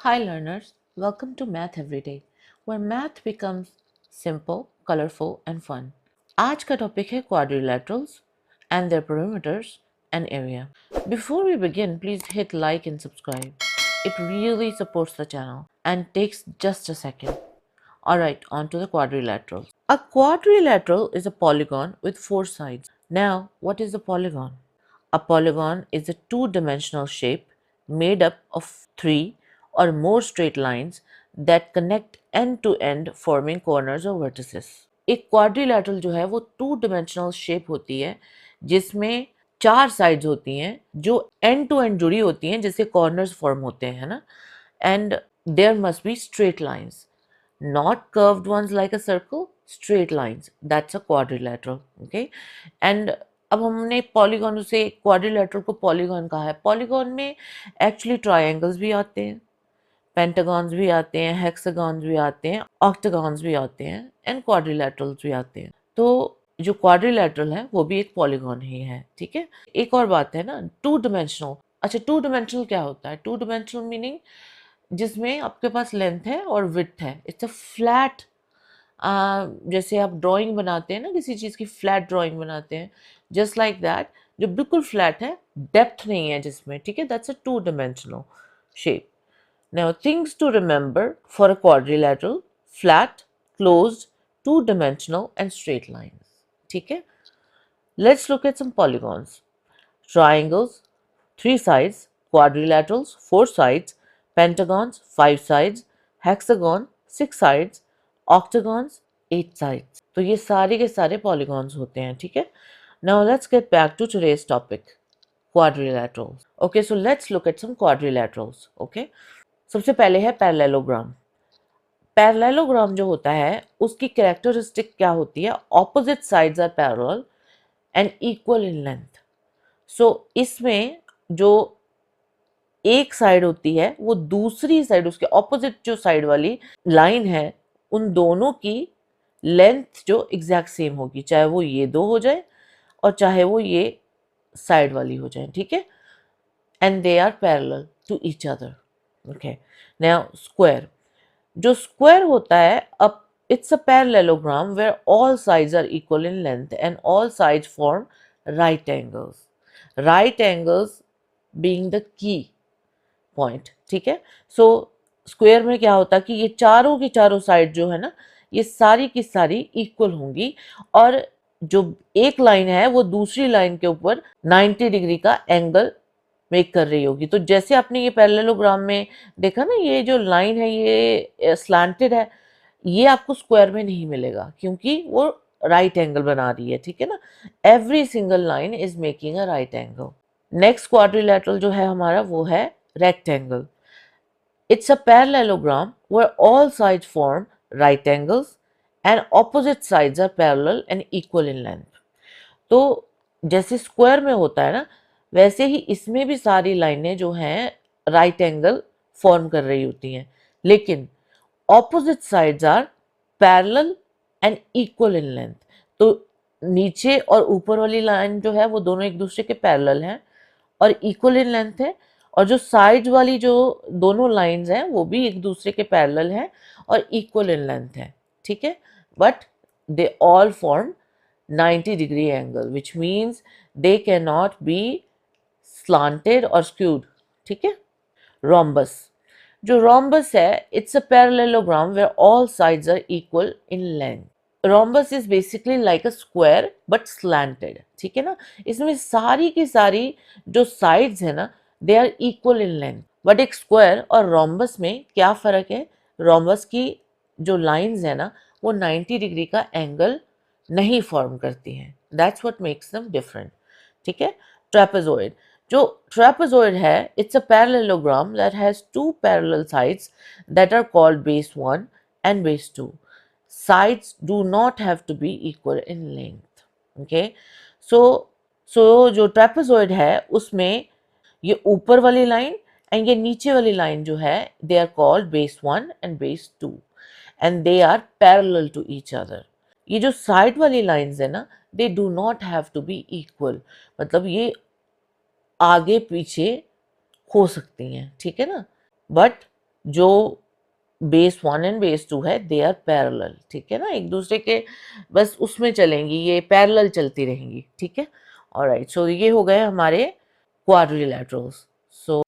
Hi learners, welcome to Math Everyday, where math becomes simple, colorful and fun. आज का topic है quadrilaterals and their perimeters and area. Before we begin, please hit like and subscribe. It really supports the channel and takes just a second. Alright, on to the quadrilaterals. A quadrilateral is a polygon with four sides. Now, what is a polygon? A polygon is a two-dimensional shape made up of three or more straight lines that connect end to end forming corners or vertices. एक quadrilateral जो है वो to dimensional shape होती है जिसमें चार sides होती हैं जो एंड टू एंड जुड़ी होती हैं जिससे कॉर्नर्स फॉर्म होते हैं ना and there must be straight lines not curved ones like a circle, straight lines. That's a quadrilateral. Okay, and अब हमने पॉलीगॉन से क्वाड्रिलेटरल को पॉलीगॉन कहा है. पॉलीगॉन में एक्चुअली ट्रायंगल्स भी आते हैं, पेंटागॉन्स भी आते हैं, हेक्सागॉन्स भी आते हैं, ऑक्टागॉन्स भी आते हैं एंड क्वाड्रिलेटरल्स भी आते हैं. तो जो क्वाड्रिलेटरल है वो भी एक पॉलीगॉन ही है. ठीक है, एक और बात है ना, टू डिमेंशनल. अच्छा, टू डिमेंशनल क्या होता है? टू डिमेंशनल मीनिंग जिसमें आपके पास लेंथ है और विड्थ है. इट्स अ फ्लैट, जैसे आप ड्राइंग बनाते हैं ना, किसी चीज़ की फ्लैट ड्राइंग बनाते हैं, जस्ट लाइक दैट, जो बिल्कुल फ्लैट है, डेप्थ नहीं है जिसमें. ठीक है, that's a two dimensional shape. Now things to remember for a quadrilateral: flat, closed, two dimensional and straight lines. ठीक है, let's look at some polygons. Triangles, three sides; quadrilaterals, four sides; pentagons, five sides; hexagon, six sides; octagons, eight sides. तो ये सारे के सारे polygons होते हैं. ठीक है, now let's get back to today's topic, quadrilaterals. Okay, so let's look at some quadrilaterals. Okay, सबसे पहले है पैरेललोग्राम. पैरेललोग्राम जो होता है उसकी कैरेक्टरिस्टिक क्या होती है? Opposite sides are parallel and equal in length. So इसमें जो एक साइड होती है वो दूसरी साइड, उसके ऑपोजिट जो साइड वाली लाइन है, उन दोनों की लेंथ जो एग्जैक्ट सेम होगी, चाहे वो ये दो हो जाए और चाहे वो ये साइड वाली हो जाए. ठीक है, and they are parallel to each other. Okay, now square. जो स्क्वायर होता है, अब it's a parallelogram where all sides are equal in length and all sides form right angles. Right angles being the key point. ठीक है, so square में क्या होता है कि ये चारों की चारों साइड जो है ना, ये सारी की सारी इक्वल होंगी और जो एक लाइन है वो दूसरी लाइन के ऊपर 90 डिग्री का एंगल मेक कर रही होगी. तो जैसे आपने ये पैरेललोग्राम में देखा ना, ये जो लाइन है ये स्लैंटेड है, ये आपको स्क्वायर में नहीं मिलेगा क्योंकि वो राइट एंगल बना रही है. ठीक है ना, every single line is making a right angle. Next quadrilateral जो है हमारा वो है rectangle. It's a parallelogram where all sides form right angles and opposite sides are parallel and equal in length. तो जैसे स्क्वायर में होता है ना, वैसे ही इसमें भी सारी लाइनें जो हैं राइट एंगल फॉर्म कर रही होती हैं, लेकिन opposite sides are parallel and equal in length. तो नीचे और ऊपर वाली लाइन जो है वो दोनों एक दूसरे के पैरेलल हैं और इक्वल इन लेंथ है, और जो साइड वाली जो दोनों लाइंस हैं वो भी एक दूसरे के पैरेलल हैं और इक्वल इन लेंथ है. ठीक है, but they all form 90 degree angle, which means they can not be slanted और स्क्यूड. ठीक है, रोम्बस. जो रोम्बस है, it's a parallelogram where all sides are equal in length. Rhombus is basically like a square but slanted. ठीक है ना, इसमें सारी की सारी जो साइड्स है ना, they are equal in length. But एक स्क्वायर और रोम्बस में क्या फ़र्क है? रोम्बस की जो लाइंस है ना, वो 90 डिग्री का एंगल नहीं फॉर्म करती हैं. That's what makes them different. ठीक है, ट्रेपेजॉइड. जो ट्रेपेजॉइड है, it's a parallelogram that has two parallel sides that are called base 1 and base 2. sides do not have to be equal in length. Okay, so जो trapezoid है उसमें ये ऊपर वाली लाइन एंड ये नीचे वाली लाइन जो है, they are called base 1 and base 2 and they are parallel to each other. ये जो साइड वाली लाइंस है ना, they do not have to be equal, मतलब ये आगे पीछे हो सकती हैं. ठीक है ना, बट जो बेस 1 एंड बेस 2 है दे आर पैरेलल, ठीक है ना, एक दूसरे के बस उसमें चलेंगी, ये पैरेलल चलती रहेंगी, ठीक है। ऑलराइट, सो ये हो गए हमारे क्वाड्रिलैटरल्स। सो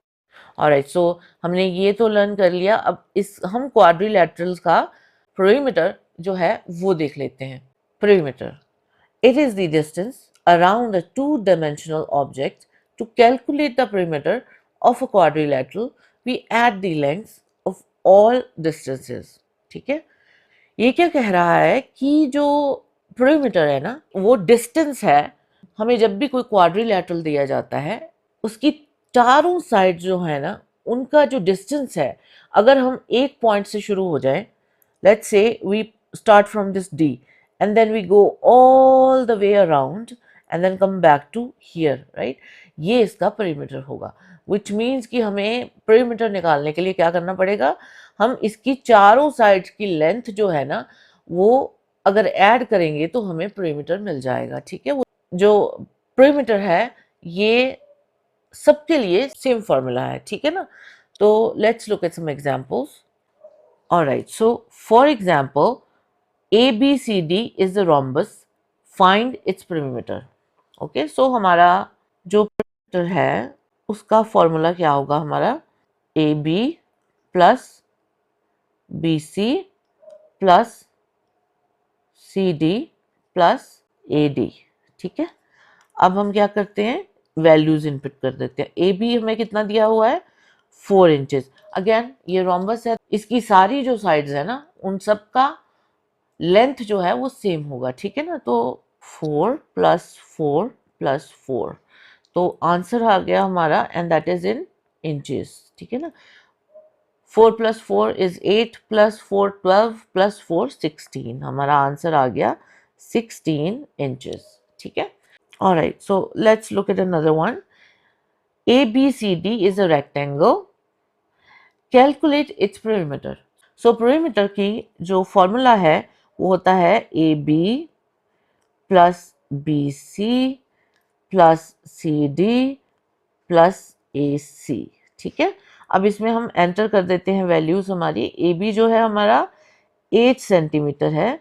ऑलराइट, सो हमने ये तो लर्न कर लिया। अब इस हम क्वाड्रिलैटरल्स का perimeter जो है वो देख लेते हैं। perimeter, it is the distance around a two-dimensional object. To calculate the perimeter of a quadrilateral, we add the lengths of all distances, ठीक है। ये क्या कह रहा है कि जो perimeter है ना वो डिस्टेंस है। हमें जब भी कोई क्वाड्रिलैटरल दिया जाता है उसकी चारों साइड जो है ना उनका जो डिस्टेंस है, अगर हम एक पॉइंट से शुरू हो जाए, let's say we start from this D and then we go all the way around and then come back to here, right? ये इसका perimeter होगा, which means कि हमें perimeter निकालने के लिए क्या करना पड़ेगा, हम इसकी चारों साइड की लेंथ जो है ना वो अगर ऐड करेंगे तो हमें perimeter मिल जाएगा, ठीक है। वो जो perimeter है ये सबके लिए सेम फॉर्मूला है, ठीक है ना। तो let's look at some examples. Alright, so for example ABCD is the rhombus, find its perimeter। Okay, so हमारा जो perimeter है उसका फॉर्मूला क्या होगा, हमारा AB plus BC plus CD plus AD, ठीक है। अब हम क्या करते हैं, वैल्यूज इनपुट कर देते हैं। ए बी हमें कितना दिया हुआ है, 4 इंचेस। अगेन ये रोम्बस है, इसकी सारी जो साइड्स है ना उन सब का लेंथ जो है वो सेम होगा, ठीक है ना। तो 4 प्लस 4 प्लस 4, तो आंसर आ गया हमारा and that is in inches, ठीक है ना। 4 प्लस 4 इज 8 प्लस 4 12 प्लस 4 16, हमारा आंसर आ गया 16 इंचेस, ठीक है। Alright, so let's look at another one. ABCD is a rectangle. Calculate its perimeter. So perimeter की जो फॉर्मूला है वो होता है AB plus BC plus CD plus AC, ठीक है। अब इसमें हम एंटर कर देते हैं वैल्यूज हमारी। AB जो है हमारा 8 सेंटीमीटर है,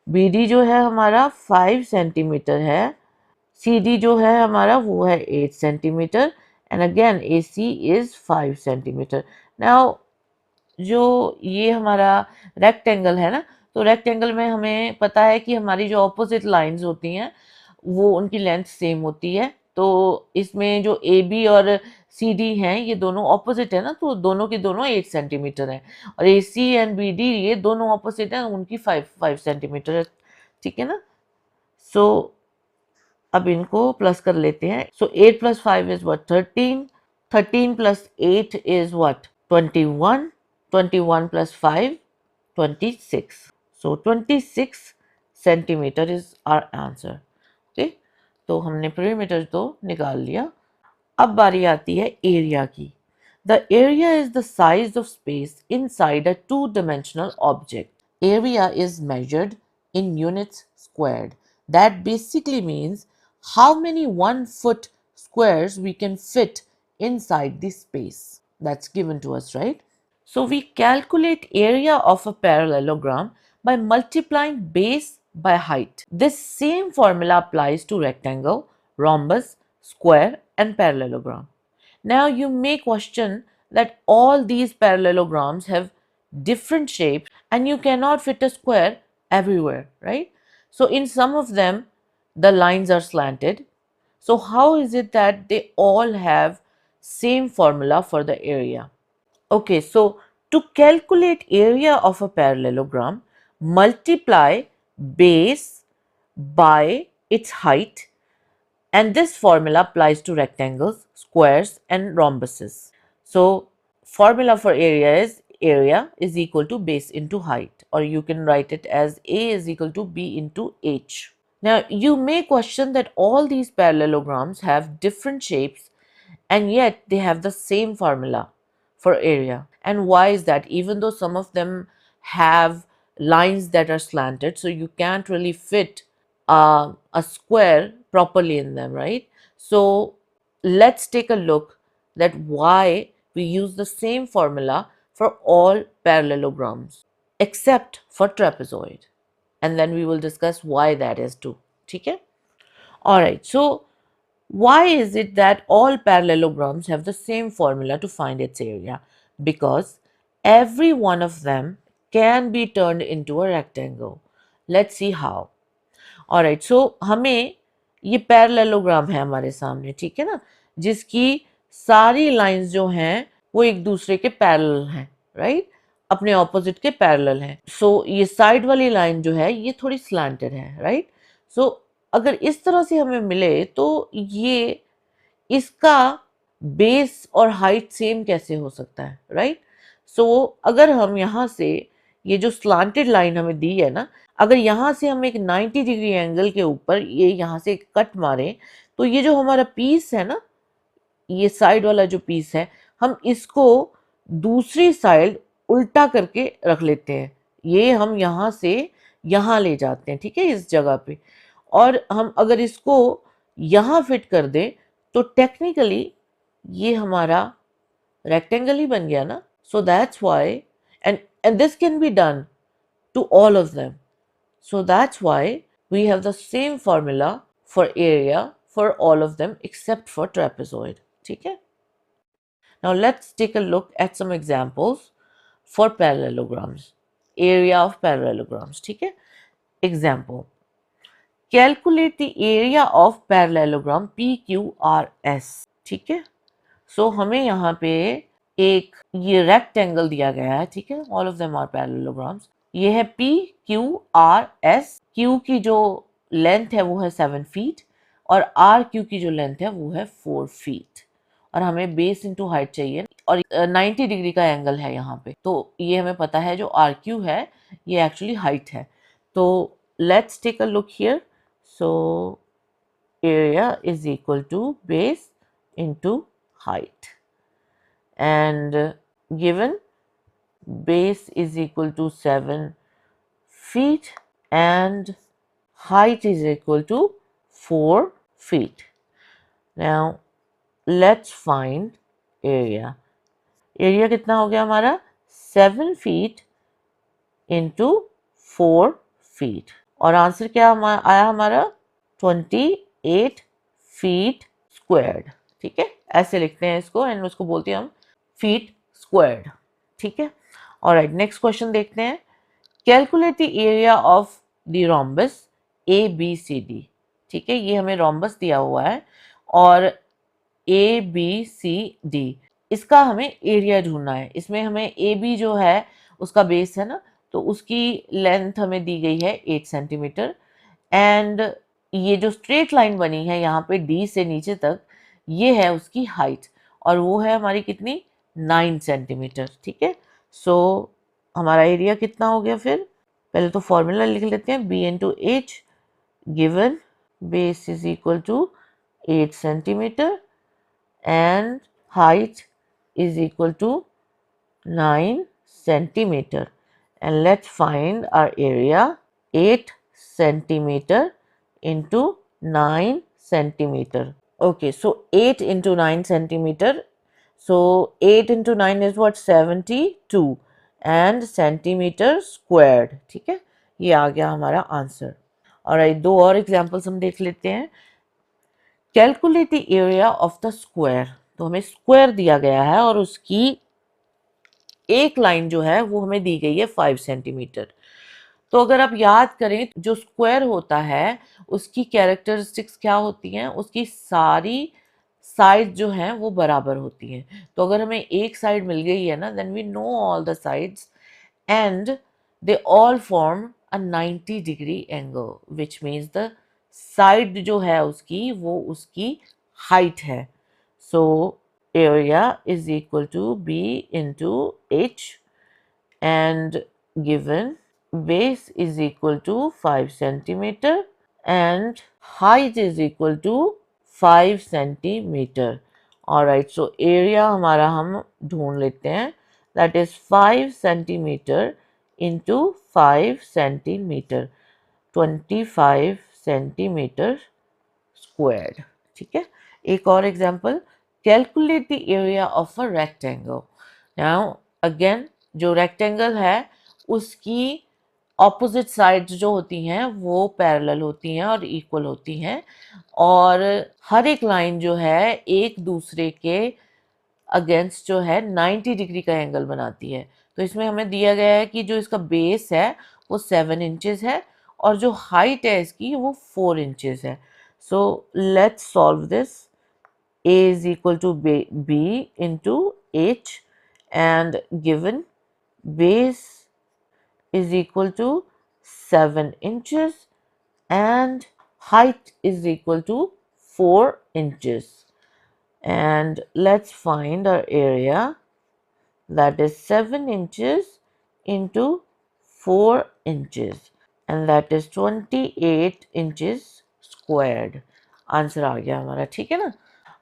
BD जो है हमारा 5 सेंटीमीटर है, CD जो है हमारा वो है 8 centimetre and again AC is 5 centimetre. Now जो ये हमारा रेक्टेंगल है ना, तो रेक्टेंगल में हमें पता है कि हमारी जो ऑपोजिट लाइंस होती हैं वो उनकी लेंथ सेम होती है। तो इसमें जो AB और CD हैं ये दोनों ऑपोजिट है ना, तो दोनों की दोनों 8 सेंटीमीटर हैं, और AC एंड BD ये दोनों ऑपोजिट हैं, उनकी 5 सेंटीमीटर है, ठीक है ना। सो अब इनको प्लस कर लेते हैं। So 8 plus 5 is what, 13, 13 plus 8 is what, 21, 21 plus 5 26, so 26 centimetre is our answer, okay. तो हमने perimeter तो निकाल लिया। अब बारी आती है एरिया की। The area is the size of space inside a two-dimensional object. Area is measured in units squared. That basically means how many 1 foot squares we can fit inside the space that's given to us, right? So we calculate area of a parallelogram by multiplying base by height. This same formula applies to rectangle, rhombus, square and parallelogram. Now you may question that all these parallelograms have different shapes and you cannot fit a square everywhere, right? So in some of them the lines are slanted. So how is it that they all have same formula for the area? Okay, so to calculate area of a parallelogram, multiply base by its height, and this formula applies to rectangles, squares and rhombuses. So formula for area is equal to base into height, or you can write it as A is equal to B into H. Now you may question that all these parallelograms have different shapes and yet they have the same formula for area. And why is that? Even though some of them have lines that are slanted, so you can't really fit a square properly in them, right? So let's take a look that why we use the same formula for all parallelograms except for trapezoid, and then we will discuss why that is too. ठीक है? All right, so why is it that all parallelograms have the same formula to find its area? Because every one of them can be turned into a rectangle. Let's see how. Alright, so हमें ये parallelogram है हमारे सामने, ठीक है ना, जिसकी सारी लाइंस जो हैं वो एक दूसरे के पैरेलल हैं, राइट, अपने ऑपोजिट के पैरेलल हैं. सो ये साइड वाली लाइन जो है ये थोड़ी स्लैंटेड है, राइट. सो अगर इस तरह से हमें मिले तो ये इसका बेस और हाइट सेम कैसे हो सकता है, राइट. सो अगर हम यहाँ से ये जो स्लांटेड लाइन हमें दी है ना, अगर यहाँ से हम एक 90 डिग्री एंगल के ऊपर ये यहाँ से कट मारें तो ये जो हमारा पीस है ना, ये साइड वाला जो पीस है, हम इसको दूसरी साइड उल्टा करके रख लेते हैं. ये हम यहाँ से यहाँ ले जाते हैं, ठीक है, इस जगह पे. और हम अगर इसको यहाँ फिट कर दें तो टेक्निकली ये हमारा रेक्टेंगल ही बन गया ना. So that's why and this can be done to all of them. So that's why we have the same formula for area for all of them except for trapezoid. ठीक है? Now let's take a look at some examples for parallelograms. Area of parallelograms. ठीक है? Example. Calculate the area of parallelogram PQRS. ठीक है? So हमें यहाँ पे एक ये रेक्टेंगल दिया गया है, ठीक है, all of them are parallelograms. ये है PQRS. Q की जो लेंथ है वो है 7 फीट और RQ की जो लेंथ है वो है 4 फीट. और हमें बेस इनटू हाइट चाहिए और 90 डिग्री का एंगल है यहाँ पे. तो ये हमें पता है जो RQ है ये एक्चुअली हाइट है. तो let's take a look here. So area is equal to base into height, and given base is equal to 7 feet and height is equal to 4 feet. Now let's find area. area कितना हो गया हमारा? 7 feet into 4 feet. और answer क्या आया हमारा? 28 feet squared. ठीक है, ऐसे लिखते हैं इसको एंड उसको बोलते हैं हम फीट स्क्वायर्ड. ठीक है. ऑलराइट, नेक्स्ट क्वेश्चन देखते हैं. Calculate the area of the rhombus ABCD. ठीक है, ये हमें रोम्बस दिया हुआ है और ABCD इसका हमें एरिया ढूंढना है. इसमें हमें AB जो है उसका बेस है ना, तो उसकी लेंथ हमें दी गई है 8 सेंटीमीटर एंड ये जो स्ट्रेट लाइन बनी है यहाँ पे D से नीचे तक ये है उसकी हाइट और वो है हमारी कितनी? 9 सेंटीमीटर. ठीक है. सो हमारा एरिया कितना हो गया? फिर पहले तो फॉर्मूला लिख लेते हैं. B into H given base is equal to 8 centimetre and height is equal to 9 centimetre and let's find our area. 8 centimeter into 9 centimeter. Okay, so 8 into 9 centimeter. So 8 into 9 is what? 72 and centimeter squared. ठीक है, ये आ गया हमारा answer. Alright, दो और examples हम देख लेते हैं. Calculate the area of the square. तो हमें स्क्वायर दिया गया है और उसकी एक लाइन जो है वो हमें दी गई है 5 सेंटीमीटर. तो अगर आप याद करें जो स्क्वायर होता है उसकी कैरेक्टरिस्टिक्स क्या होती हैं? उसकी सारी साइड जो हैं वो बराबर होती हैं. तो अगर हमें एक साइड मिल गई है ना, then we know all the sides and they all form a 90 degree angle which means the side जो है उसकी वो उसकी हाइट है. सो area is equal to B into H and given base is equal to 5 centimeter and height is equal to 5 centimeter. Alright, so area हमारा हम ढूंढ लेते हैं. That is 5 centimeter into 5 centimeter, 25 centimeter squared. ठीक है. एक और example. Calculate the area of a rectangle. Now again जो रेक्टेंगल है उसकी ऑपोजिट साइड्स जो होती हैं वो पैरेलल होती हैं और इक्वल होती हैं, और हर एक लाइन जो है एक दूसरे के अगेंस्ट जो है 90 डिग्री का एंगल बनाती है। तो इसमें हमें दिया गया है कि जो इसका बेस है वो 7 इंचेस है और जो हाइट है इसकी वो 4 इंचेस है। So let's solve this. A is equal to B into H, and given base is equal to 7 inches and height is equal to 4 inches. And let's find our area, that is 7 inches into 4 inches, and that is 28 inches squared. Answer आ गया हमारा, ठीक है ना।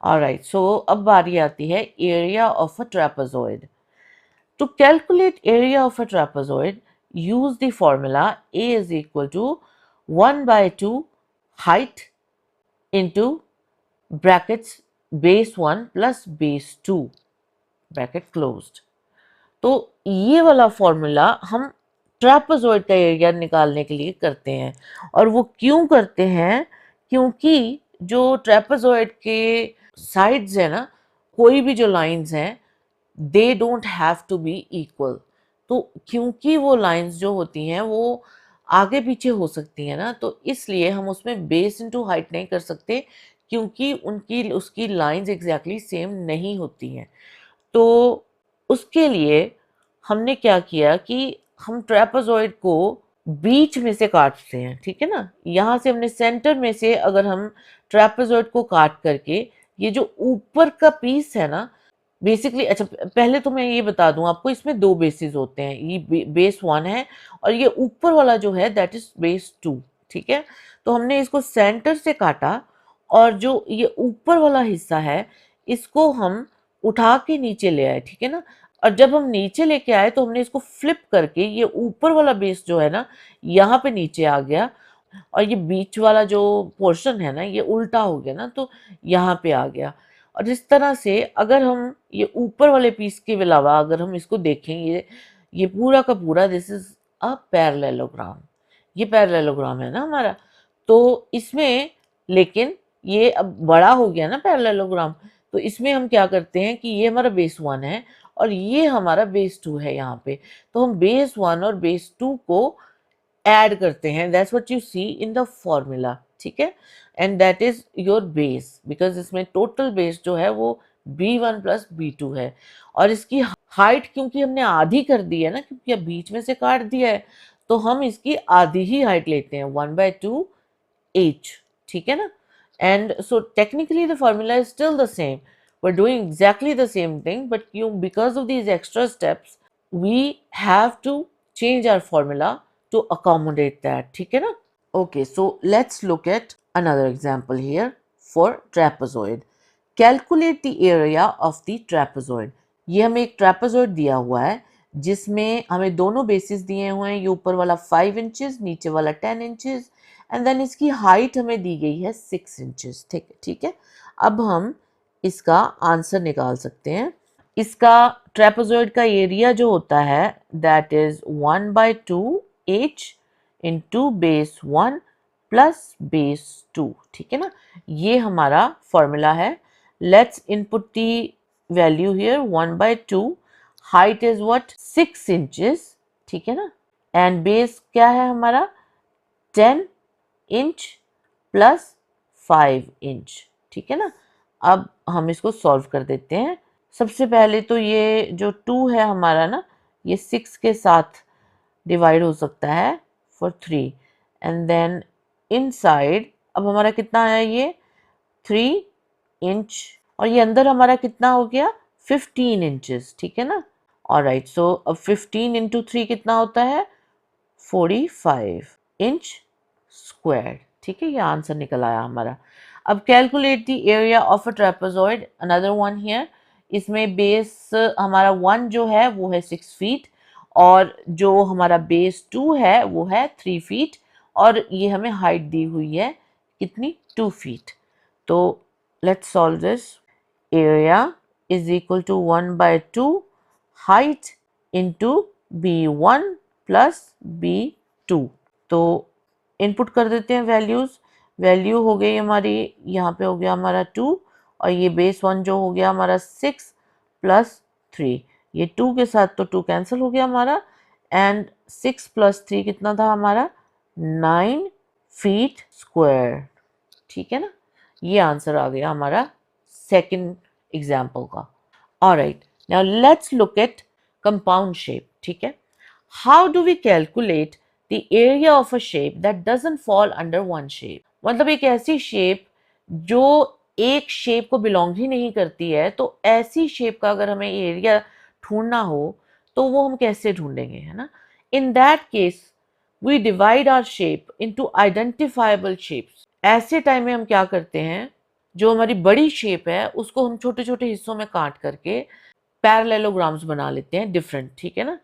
Alright, सो अब बारी आती है area of a trapezoid. To calculate area of a trapezoid use the formula A is equal to 1/2 height into brackets base 1 plus base 2 bracket closed. तो ये वाला फॉर्मूला हम ट्रेपेजॉइड का एरिया निकालने के लिए करते हैं। और वो क्यों करते हैं? क्योंकि जो ट्रेपेजॉइड के साइड्स है ना, कोई भी जो लाइंस हैं they don't have to be equal. तो क्योंकि वो लाइंस जो होती हैं वो आगे पीछे हो सकती हैं ना, तो इसलिए हम उसमें बेस इनटू हाइट नहीं कर सकते, क्योंकि उनकी उसकी लाइंस एग्जैक्टली सेम नहीं होती हैं। तो उसके लिए हमने क्या किया कि हम ट्रेपेजॉइड को बीच में से काटते हैं, ठीक है ना। यहाँ से हमने सेंटर में से अगर हम ट्रेपेजॉइड को काट करके ये जो ऊपर का पीस है ना, बेसिकली अच्छा पहले तो मैं ये बता दूं आपको, इसमें दो बेसिस होते हैं, ये बेस 1 है और ये ऊपर वाला जो है दैट इज बेस 2, ठीक है। तो हमने इसको सेंटर से काटा और जो ये ऊपर वाला हिस्सा है इसको हम उठा के नीचे ले आए, ठीक है ना। और जब हम नीचे लेके आए तो हमने इसको फ्लिप करके ये ऊपर वाला बेस जो है ना यहाँ पे नीचे आ गया, और ये बीच वाला जो पोर्शन है ना ये उल्टा हो गया ना, तो यहाँ पे आ गया। और इस तरह से अगर हम ये ऊपर वाले पीस के अलावा अगर हम इसको देखें, ये पूरा का पूरा दिस इज अ पैरेललोग्राम, ये पैरेललोग्राम है ना हमारा। तो इसमें लेकिन ये अब बड़ा हो गया ना पैरेललोग्राम, तो इसमें हम क्या करते हैं कि ये हमारा बेस 1 है और ये हमारा बेस 2 है यहाँ पे। तो हम बेस 1 और बेस 2 को ऐड करते हैं, that's what you see in the formula, ठीक है। And that is your base, because इसमें टोटल बेस जो है वो B1 प्लस B2 है। और इसकी हाइट क्योंकि हमने आधी कर दी है ना, क्योंकि अब बीच में से काट दिया है, तो हम इसकी आधी ही हाइट लेते हैं 1/2 H, ठीक है ना। And so technically the formula is still the same, we're doing exactly the same thing, but you because of these extra steps we have to change our formula to accommodate that, ठीक है ना। Okay, so let's look at another example here for trapezoid. Calculate the area of the trapezoid. ये हमें एक trapezoid दिया हुआ है जिसमें हमें दोनों बेसिस दिए हुए हैं, ये ऊपर वाला 5 इंचेस नीचे वाला 10 इंचेस, एंड देन इसकी हाइट हमें दी गई है 6 इंचेस, ठीक है। अब हम इसका आंसर निकाल सकते हैं। इसका ट्रेपेजॉइड का एरिया जो होता है that is 1/2 H into base 1 plus base 2, ठीक है ना। ये हमारा फॉर्मूला है। Let's input the value here 1/2, height is what 6 inches, ठीक है ना, एंड बेस क्या है हमारा 10 इंच प्लस 5 इंच, ठीक है ना। अब हम इसको सॉल्व कर देते हैं। सबसे पहले तो ये जो 2 है हमारा ना, ये 6 के साथ डिवाइड हो सकता है फॉर 3, एंड देन इनसाइड अब हमारा कितना आया, ये 3 इंच, और ये अंदर हमारा कितना हो गया 15 इंचेस, ठीक है ना। ऑलराइट, सो अब 15 इंटू 3 कितना होता है 45 इंच स्क्वायर, ठीक है। ये आंसर निकल आया हमारा। अब calculate the area of a trapezoid, another one here. इसमें बेस हमारा 1 जो है वो है 6 फीट, और जो हमारा बेस 2 है वो है 3 फीट, और ये हमें हाइट दी हुई है कितनी 2 फीट। तो let's solve this. Area is equal to 1/2 height into B1 plus B2। तो इनपुट कर देते हैं वैल्यूज़। वैल्यू हो गई हमारी, यहाँ पे हो गया हमारा 2, और ये बेस 1 जो हो गया हमारा 6 प्लस 3। ये 2 के साथ तो 2 कैंसिल हो गया हमारा, एंड 6 प्लस 3 कितना था हमारा 9 फीट स्क्वायर। ठीक है ना, ये आंसर आ गया हमारा सेकंड एग्जाम्पल का। Alright, now let's look at compound shape. ठीक है, how do we calculate the area of a shape that doesn't fall under one shape. मतलब एक ऐसी शेप जो एक शेप को बिलोंग ही नहीं करती है, तो ऐसी शेप का अगर हमें एरिया ढूंढना हो तो वो हम कैसे ढूंढेंगे, है ना। In that case we divide our shape into identifiable shapes. ऐसे टाइम में हम क्या करते हैं, जो हमारी बड़ी शेप है उसको हम छोटे छोटे हिस्सों में काट करके पैरेललोग्राम्स बना लेते हैं डिफरेंट। ठीक है ना,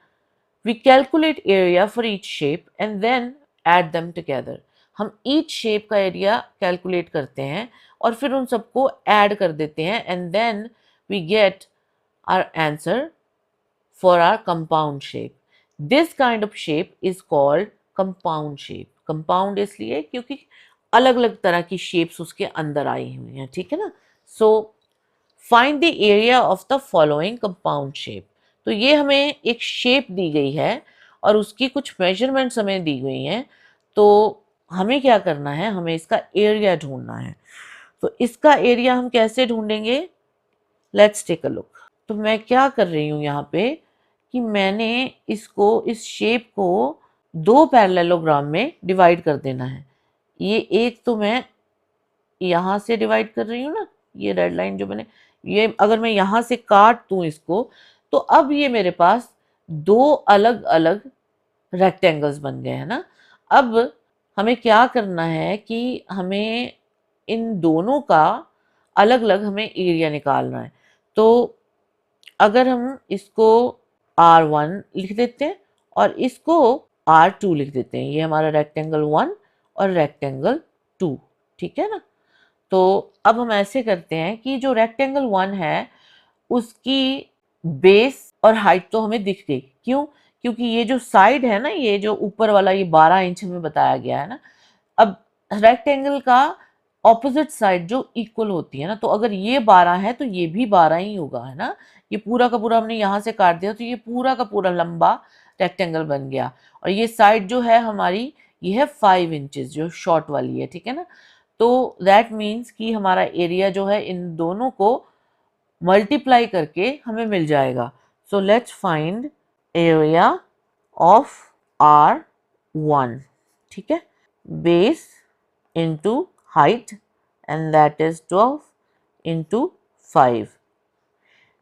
we calculate area for each shape and then add them together. हम ईच शेप का एरिया कैलकुलेट करते हैं और फिर उन सबको ऐड कर देते हैं, and then we get our answer for our compound shape. This kind of shape is called compound shape. Compound इसलिए क्योंकि अलग अलग तरह की shapes उसके अंदर आई हुई हैं। ठीक है ना, so find the area of the following compound shape। तो ये हमें एक shape दी गई है और उसकी कुछ measurements हमें दी गई हैं, तो हमें क्या करना है, हमें इसका area ढूंढना है। तो इसका area हम कैसे ढूंढेंगे, लेट्स टेक अ लुक। तो मैं क्या कर रही हूँ यहाँ पे कि मैंने इसको, इस शेप को दो पैरेललोग्राम में डिवाइड कर देना है। ये एक तो मैं यहाँ से डिवाइड कर रही हूँ ना, ये रेड लाइन जो मैंने, ये अगर मैं यहाँ से काट दूँ इसको, तो अब ये मेरे पास दो अलग अलग रेक्टेंगल्स बन गए हैं ना। अब हमें क्या करना है कि हमें इन दोनों का अलग अलग हमें एरिया निकालना है। तो अगर हम इसको R1 लिख देते हैं और इसको R2 लिख देते हैं, ये हमारा रेक्टेंगल 1 और रेक्टेंगल 2। ठीक है ना, तो अब हम ऐसे करते हैं कि जो रेक्टेंगल 1 है उसकी बेस और हाइट तो हमें दिख गई। क्यों, क्योंकि ये जो साइड है ना, ये जो ऊपर वाला ये 12 इंच हमें बताया गया है ना। अब रेक्टेंगल का ऑपोजिट साइड जो इक्वल होती है ना, तो अगर ये 12 है तो ये भी 12 ही होगा, है ना। ये पूरा का पूरा हमने यहाँ से काट दिया तो ये पूरा का पूरा लंबा रेक्टेंगल बन गया। और ये साइड जो है हमारी, ये है 5 इंचेस जो शॉर्ट वाली है। ठीक है ना, तो दैट मीन्स कि हमारा एरिया जो है इन दोनों को मल्टीप्लाई करके हमें मिल जाएगा। So let's find area of R1। ठीक है, base into height, and that is 12 into 5,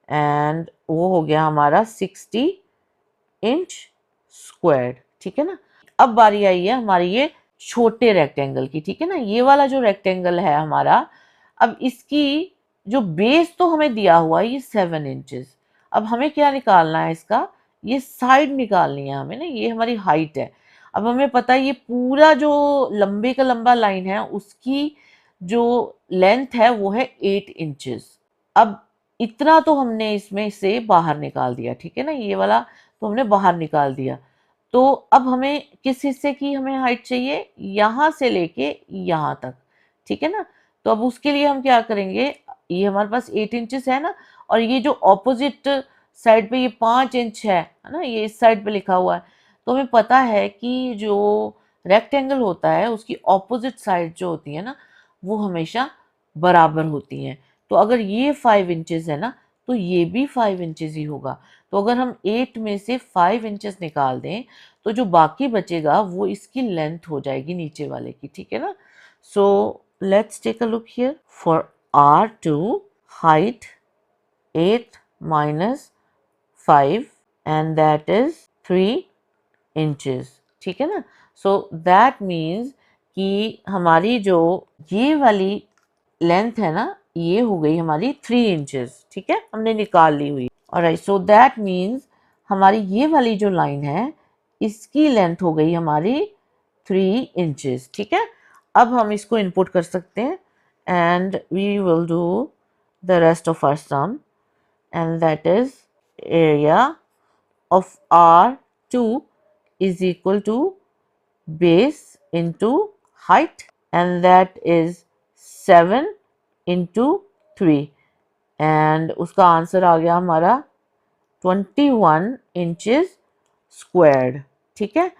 and वो हो गया हमारा 60 इंच स्क्वायर्ड। ठीक है ना, अब बारी आई है हमारी ये छोटे रेक्टेंगल की। ठीक है ना, ये वाला जो रेक्टेंगल है हमारा, अब इसकी जो बेस तो हमें दिया हुआ है ये 7 इंचेस। अब हमें क्या निकालना है, इसका ये साइड निकालनी है हमें ना, ये हमारी हाइट है। अब हमें पता है ये पूरा जो लंबे का लंबा लाइन है उसकी जो लेंथ है वो है 8 इंचेस। अब इतना तो हमने इसमें से बाहर निकाल दिया। ठीक है ना, ये वाला तो हमने बाहर निकाल दिया। तो अब हमें किस हिस्से की हमें हाइट चाहिए, यहाँ से लेके यहाँ तक। ठीक है ना, तो अब उसके लिए हम क्या करेंगे, ये हमारे पास 8 इंचेस है ना, और ये जो ऑपोजिट साइड पे ये 5 इंच है ना, ये इस साइड पे लिखा हुआ है। तो हमें पता है कि जो रेक्टेंगल होता है उसकी ऑपोजिट साइड जो होती है ना, वो हमेशा बराबर होती हैं। तो अगर ये 5 इंचेस है ना, तो ये भी 5 इंचेस ही होगा। तो अगर हम 8 में से 5 इंचेस निकाल दें तो जो बाकी बचेगा वो इसकी लेंथ हो जाएगी नीचे वाले की। ठीक है ना, so let's take a look here for R2 height 8 minus 5 and that is 3 inches। ठीक है ना, सो दैट मीन्स कि हमारी जो ये वाली लेंथ है ना, ये हो गई हमारी 3 इंचेस। ठीक है, हमने निकाल ली हुई। ऑलराइट, सो दैट मीन्स हमारी ये वाली जो लाइन है इसकी लेंथ हो गई हमारी 3 इंचेस। ठीक है, अब हम इसको इनपुट कर सकते हैं and we will do the rest of our sum, and that is area of R2 is equal to base into height, and that is 7 into 3, and उसका आंसर आ गया हमारा 21 इंचेस स्क्वायर्ड। ठीक है,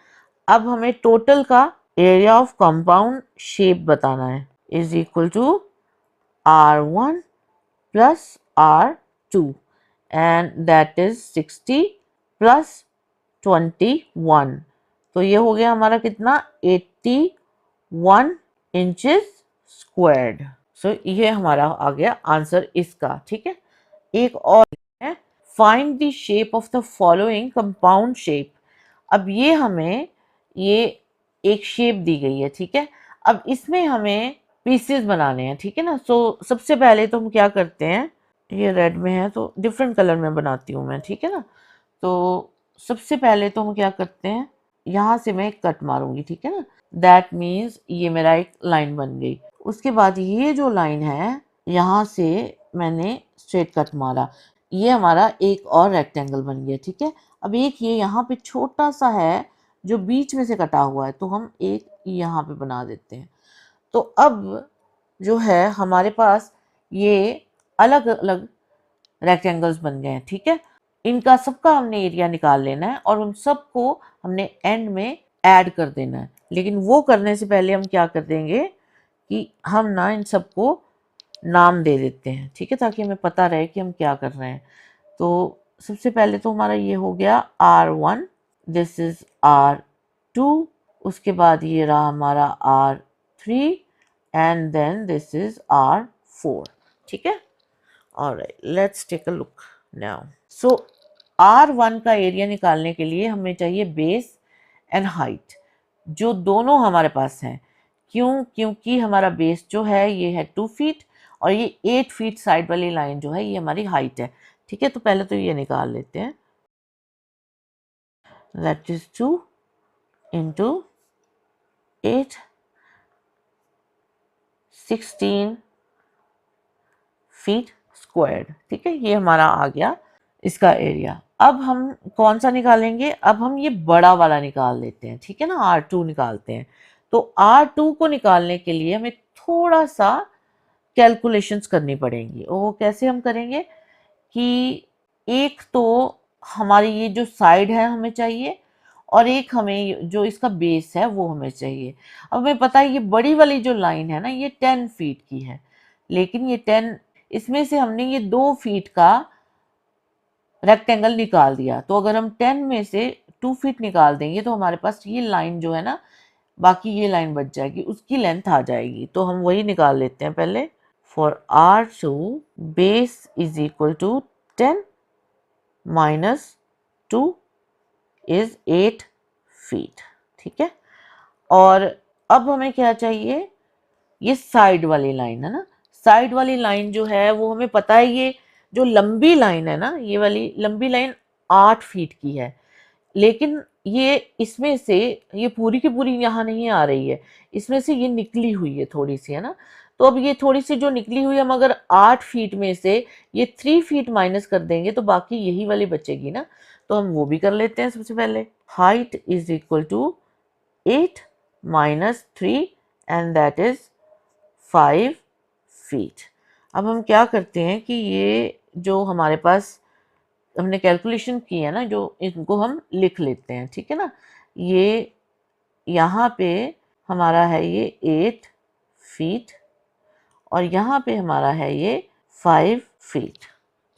अब हमें टोटल का एरिया ऑफ कंपाउंड शेप बताना है, is equal to R1 plus R2, and that is 60 plus 21, तो ये हो गया हमारा कितना 81 इंचेस स्क्वायर्ड। सो ये हमारा आ गया आंसर इसका। ठीक है, एक और है, find the shape of the following compound shape. अब ये हमें ये एक शेप दी गई है। ठीक है, अब इसमें हमें पीसेस बनाने हैं। ठीक है ना, सो सबसे पहले तो हम क्या करते हैं, ये रेड में है तो डिफरेंट कलर में बनाती हूँ मैं। ठीक है ना, तो सबसे पहले तो हम क्या करते हैं, यहाँ से मैं एक कट मारूंगी। ठीक है ना, दैट मीन्स ये मेरा एक लाइन बन गई। उसके बाद ये जो लाइन है यहाँ से मैंने स्ट्रेट कट मारा, ये हमारा एक और रेक्टेंगल बन गया। ठीक है, अब एक ये यहाँ पे छोटा सा है जो बीच में से कटा हुआ है, तो हम एक यहाँ पे बना देते हैं। तो अब जो है हमारे पास ये अलग अलग रेक्टेंगल्स बन गए हैं। ठीक है, इनका सबका हमने एरिया निकाल लेना है और उन सबको हमने एंड में ऐड कर देना है। लेकिन वो करने से पहले हम क्या कर देंगे कि हम ना इन सबको नाम दे देते हैं। ठीक है, ताकि हमें पता रहे कि हम क्या कर रहे हैं। तो सबसे पहले तो हमारा ये हो गया R1, दिस इज R2, उसके बाद ये रहा हमारा R3, and then this is R4। ठीक है, alright, let's take a look now. So R1 का एरिया निकालने के लिए हमें चाहिए बेस एंड हाइट, जो दोनों हमारे पास हैं। क्योंकि हमारा बेस जो है ये है 2 फीट और ये 8 फीट साइड वाली लाइन जो है ये हमारी हाइट है। ठीक है, तो पहले तो ये निकाल लेते हैं, that is 2 into 8, 16 feet squared. ठीक है, ये हमारा आ गया इसका एरिया। अब हम कौन सा निकालेंगे, अब हम ये बड़ा वाला निकाल लेते हैं। ठीक है ना, R2 निकालते हैं। तो R2 को निकालने के लिए हमें थोड़ा सा कैलकुलेशंस करनी पड़ेंगी। और वो कैसे हम करेंगे कि एक तो हमारी ये जो साइड है हमें चाहिए, और एक हमें जो इसका बेस है वो हमें चाहिए। अब हमें पता है ये बड़ी वाली जो लाइन है ना ये 10 फीट की है, लेकिन ये 10, इसमें से हमने ये 2 फीट का रेक्टेंगल निकाल दिया। तो अगर हम 10 में से 2 फीट निकाल देंगे तो हमारे पास ये लाइन जो है ना, बाकी ये लाइन बच जाएगी, उसकी लेंथ आ जाएगी। तो हम वही निकाल लेते हैं पहले। For R2 base is equal to 10 minus 2 is 8 feet. ठीक है, और अब हमें क्या चाहिए, ये साइड वाली लाइन है ना, साइड वाली लाइन जो है वो हमें पता है, ये जो लंबी लाइन है ना, ये वाली लंबी लाइन 8 फीट की है। लेकिन ये इसमें से ये पूरी की पूरी यहाँ नहीं आ रही है, इसमें से ये निकली हुई है थोड़ी सी, है ना। तो अब ये थोड़ी सी जो निकली हुई है, हम अगर 8 फीट में से ये 3 फीट माइनस कर देंगे तो बाकी यही वाली बचेगी ना। तो हम वो भी कर लेते हैं। सबसे पहले height is equal to 8 minus 3, and that is 5 feet. अब हम क्या करते हैं कि ये जो हमारे पास हमने कैलकुलेशन की है ना, जो इनको हम लिख लेते हैं। ठीक है ना, ये यहाँ पे हमारा है ये 8 फीट और यहाँ पे हमारा है ये 5 फीट।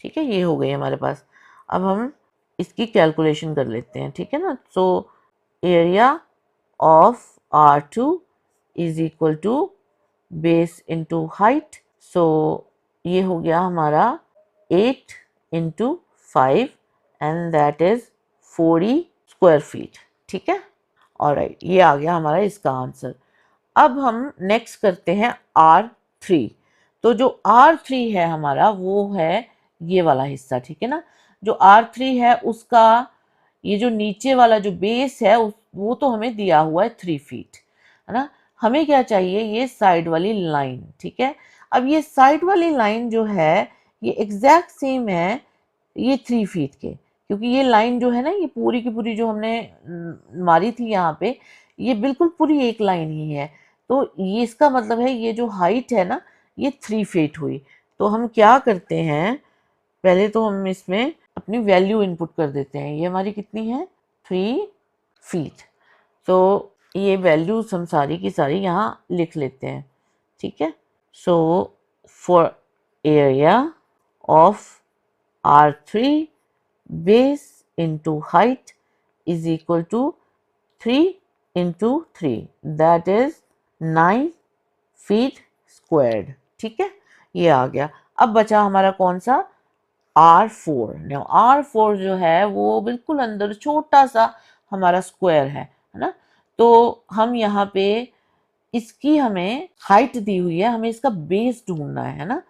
ठीक है, ये हो गई हमारे पास। अब हम इसकी कैलकुलेशन कर लेते हैं। ठीक है ना, so area of R2 is equal to base into height. So ये हो गया हमारा 8 into 5, and that is 40 square feet. ठीक है, ऑलराइट, ये आ गया हमारा इसका आंसर। अब हम नेक्स्ट करते हैं R3। तो जो R3 है हमारा वो है ये वाला हिस्सा। ठीक है ना, जो R3 है उसका ये जो नीचे वाला जो बेस है वो तो हमें दिया हुआ है 3 फीट, है ना। हमें क्या चाहिए, ये साइड वाली लाइन। ठीक है, अब ये साइड वाली लाइन जो है ये एग्जैक्ट सेम है ये 3 फीट के, क्योंकि ये लाइन जो है ना, ये पूरी की पूरी जो हमने मारी थी यहाँ पे, ये बिल्कुल पूरी एक लाइन ही है। तो ये इसका मतलब है ये जो हाइट है ना, ये 3 फीट हुई। तो हम क्या करते हैं, पहले तो हम इसमें अपनी वैल्यू इनपुट कर देते हैं। ये हमारी कितनी है, 3 फीट। तो ये वैल्यूज हम सारी की सारी यहाँ लिख लेते हैं, ठीक है। So for area of R3 base into height is equal to 3 into 3, that is 9 feet squared, ठीक है। ये आ गया। अब बचा हमारा कौन सा, R4। now R4 जो है वो बिल्कुल अंदर छोटा सा हमारा स्क्वायर है ना। तो हम यहाँ पे इसकी हमें हाइट दी हुई है, हमें इसका बेस ढूंढना है ना।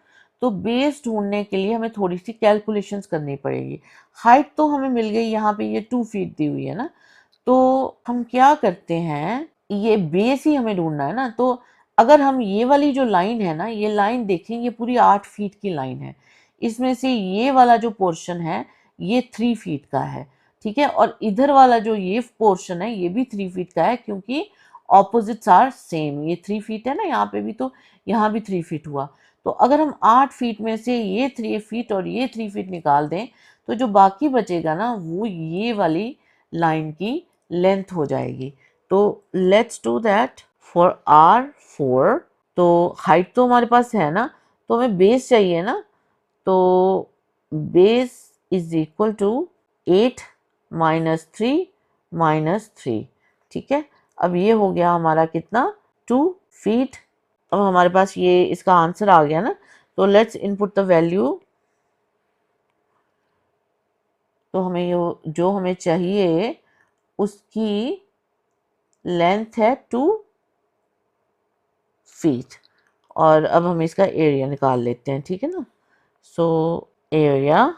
तो बेस ढूंढने के लिए हमें थोड़ी सी कैलकुलेशंस करनी पड़ेगी। हाइट तो हमें मिल गई, यहाँ पे ये 2 फीट दी हुई है ना। तो हम क्या करते हैं, ये बेस ही हमें ढूंढना है ना। तो अगर हम ये वाली जो लाइन है ना, ये लाइन देखें, ये पूरी 8 फीट की लाइन है। इसमें से ये वाला जो पोर्शन है ये 3 फीट का है, ठीक है। और इधर वाला जो ये पोर्शन है ये भी 3 फीट का है, क्योंकि ऑपोजिट्स आर सेम। ये 3 फीट है ना यहाँ पे भी, तो यहाँ भी 3 फीट हुआ। तो अगर हम 8 फीट में से ये 3 फीट और ये 3 फीट निकाल दें, तो जो बाकी बचेगा ना, वो ये वाली लाइन की लेंथ हो जाएगी। तो let's do that for R4। तो हाइट तो हमारे पास है ना, तो हमें बेस चाहिए ना। तो base is equal to 8 minus 3 minus 3, ठीक है। अब ये हो गया हमारा कितना, 2 फीट। अब हमारे पास ये इसका आंसर आ गया ना। तो लेट्स इनपुट द वैल्यू। तो हमें जो हमें चाहिए उसकी लेंथ है 2 फीट। और अब हम इसका एरिया निकाल लेते हैं, ठीक है ना। So area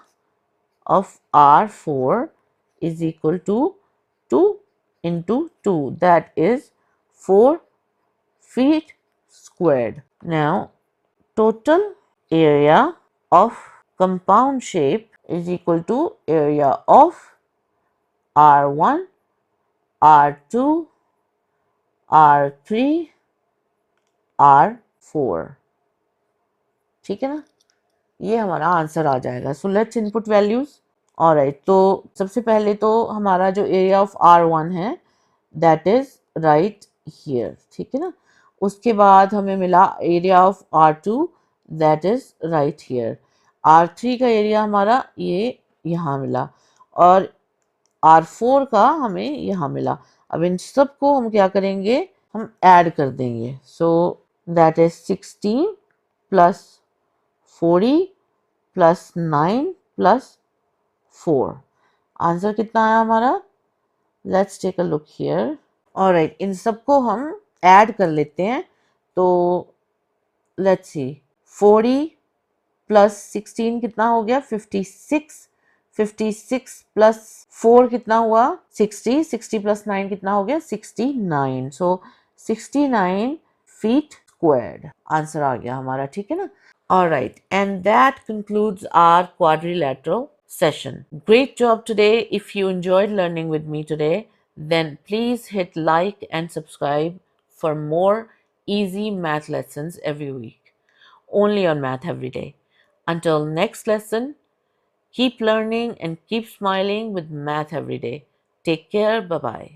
of R4 is equal to 2 into 2, that is 4 feet squared. Now total area of compound shape is equal to area of R1, R2, R3, R4, ठीक है ना। ये हमारा आंसर आ जाएगा। So let's input values. Alright, तो सबसे पहले तो हमारा जो एरिया ऑफ R1 है दैट इज राइट हियर, ठीक है ना। उसके बाद हमें मिला area of R2 that is right here. R3 का एरिया हमारा ये यहाँ मिला, और R4 का हमें यहाँ मिला। अब इन सबको हम क्या करेंगे, हम ऐड कर देंगे। So that is 16 plus 40 plus 9 plus 4। Answer कितना आया हमारा, let's take a look here. Alright, इन सबको हम ऐड कर लेते हैं। तो लेट्स सी, 40 प्लस 16 कितना हो गया, 56। 56 प्लस 4 कितना हुआ, 60। 60 प्लस 9 कितना हो गया, 69। सो 69 फीट स्क्वायर्ड आंसर आ गया हमारा, ठीक है ना। Alright, and that concludes our quadrilateral session. Great job today. If you enjoyed learning with me today, then please hit like and subscribe for more easy math lessons every week, only on Math Every Day. Until next lesson, keep learning and keep smiling with Math Every Day. Take care. Bye bye.